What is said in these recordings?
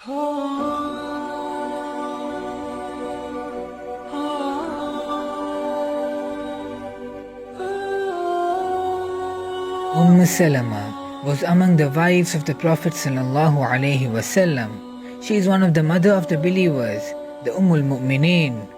Umme Salamah was among the wives of the Prophet sallallahu alaihi wasallam. She is one of the mother of the believers, the Ummul Mu'mineen.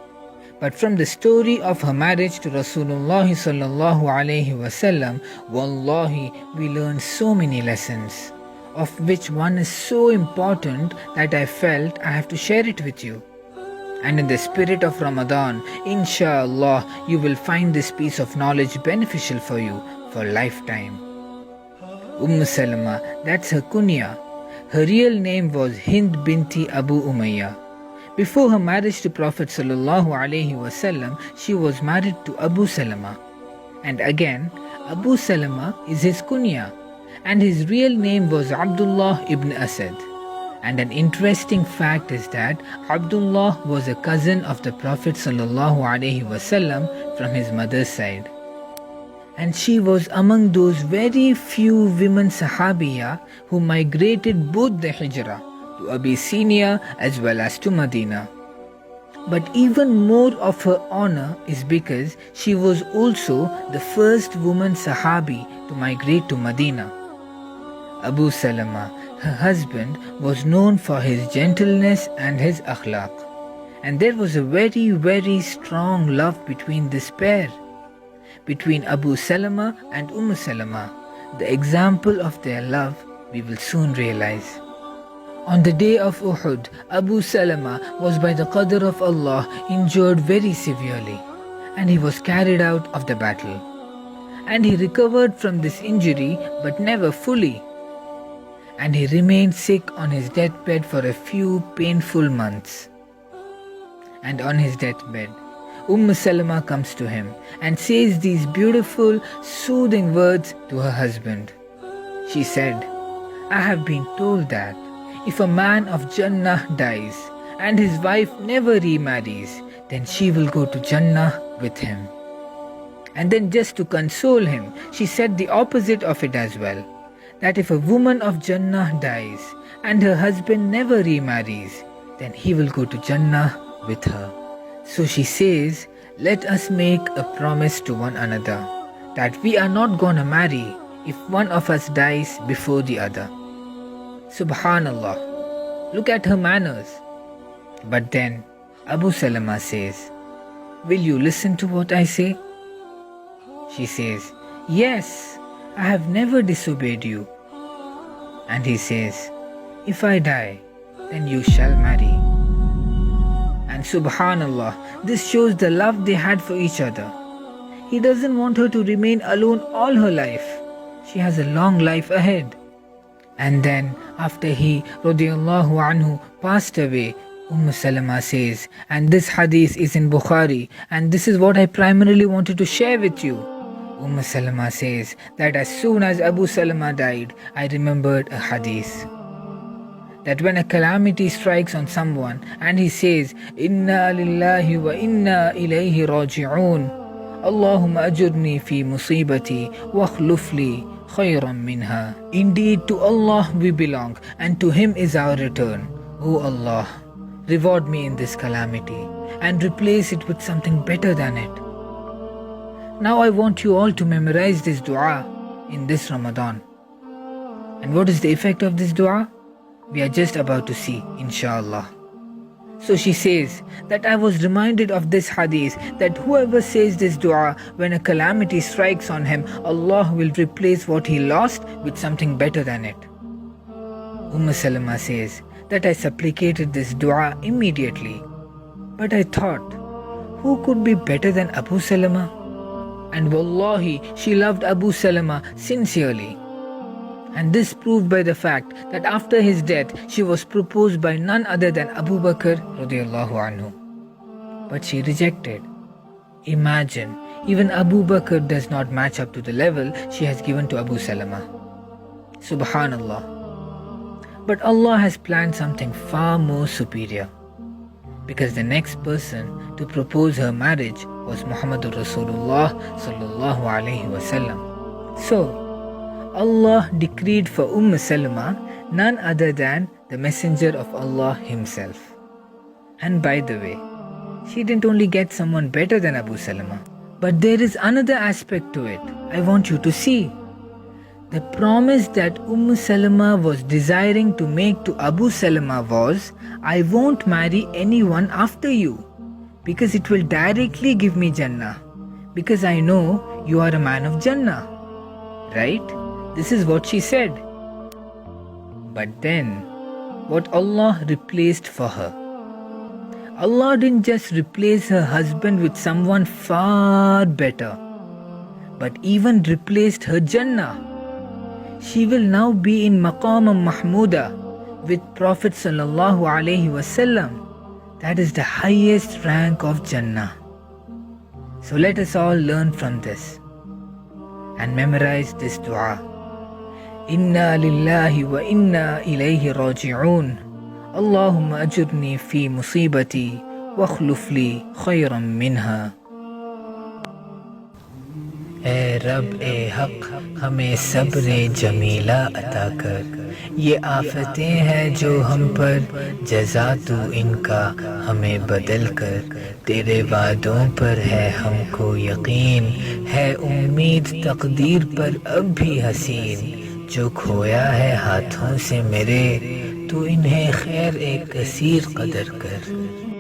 But from the story of her marriage to Rasulullah sallallahu alaihi wasallam, wallahi, we learn so many lessons, of which one is so important that I felt I have to share it with you. And in the spirit of Ramadan, inshallah, you will find this piece of knowledge beneficial for you for lifetime. Umme Salamah, that's her kunya. Her real name was Hind binti Abu Umayyah. Before her marriage to Prophet sallallahu alaihi wasallam, she was married to Abu Salamah. And again, Abu Salamah is his kunya, and his real name was Abdullah ibn Asad. And an interesting fact is that Abdullah was a cousin of the Prophet sallallahu alaihi wasallam from his mother's side. And she was among those very few women Sahabiya who migrated both the Hijrah to Abyssinia as well as to Medina. But even more of her honor is because she was also the first woman Sahabi to migrate to Medina. Abu Salamah, her husband, was known for his gentleness and his akhlaq. And there was a very, very strong love between this pair. Between Abu Salamah and Salamah, the example of their love we will soon realize. On the day of Uhud, Abu Salamah was by the qadr of Allah injured very severely, and he was carried out of the battle. And he recovered from this injury but never fully. And he remained sick on his deathbed for a few painful months. And on his deathbed, Salamah comes to him and says these beautiful, soothing words to her husband. She said, I have been told that if a man of Jannah dies and his wife never remarries, then she will go to Jannah with him. And then just to console him, she said the opposite of it as well, that if a woman of Jannah dies and her husband never remarries, then he will go to Jannah with her. So she says, let us make a promise to one another that we are not gonna marry if one of us dies before the other. Subhanallah, look at her manners. But then Abu Salamah says, will you listen to what I say? She says, yes, I have never disobeyed you. And he says, if I die, then you shall marry. And subhanallah, this shows the love they had for each other. He doesn't want her to remain alone all her life. She has a long life ahead. And then after he radiallahu anhu passed away, Salamah says, and this hadith is in Bukhari, and this is what I primarily wanted to share with you. Salamah says that as soon as Abu Salamah died, I remembered a hadith. That when a calamity strikes on someone and he says, Inna lillahi wa inna ilayhi raji'un, Allahumma ajurni fi musibati wa akhlufli khayran minha. Indeed, to Allah we belong and to Him is our return. O Allah, reward me in this calamity and replace it with something better than it. Now I want you all to memorize this dua in this Ramadan. And what is the effect of this dua? We are just about to see, inshallah. So she says that I was reminded of this hadith that whoever says this dua when a calamity strikes on him, Allah will replace what he lost with something better than it. Salamah says that I supplicated this dua immediately. But I thought, who could be better than Abu Salamah? And wallahi, she loved Abu Salamah sincerely. And this proved by the fact that after his death, she was proposed by none other than Abu Bakr radiallahu anhu. But she rejected. Imagine, even Abu Bakr does not match up to the level she has given to Abu Salamah. Subhanallah. But Allah has planned something far more superior. Because the next person to propose her marriage was Muhammadur Rasulullah sallallahu alaihi wasallam. So, Allah decreed for Salamah none other than the messenger of Allah himself. And by the way, she didn't only get someone better than Abu Salamah, but there is another aspect to it I want you to see. The promise that Salamah was desiring to make to Abu Salamah was, I won't marry anyone after you, because it will directly give me Jannah, because I know you are a man of Jannah. Right? This is what she said. But then, what Allah replaced for her? Allah didn't just replace her husband with someone far better, but even replaced her Jannah. She will now be in Maqam Mahmuda with Prophet Sallallahu Alaihi Wasallam. That is the highest rank of Jannah. So let us all learn from this and memorize this dua. Inna lillahi wa inna ilayhi raji'un. Allahumma ajurni fi musibati wa akhluf li khayran minha. ए रब ए हक हमें सब्र जमीला अता कर, ये आफतें हैं जो हम पर, जज़ा तू इनका हमें बदल कर। तेरे वादों पर है हमको यकीन, है उम्मीद तकदीर पर अब भी हसीन। जो खोया है हाथों से मेरे, तू इन्हें खैर एक कसीर कदर कर।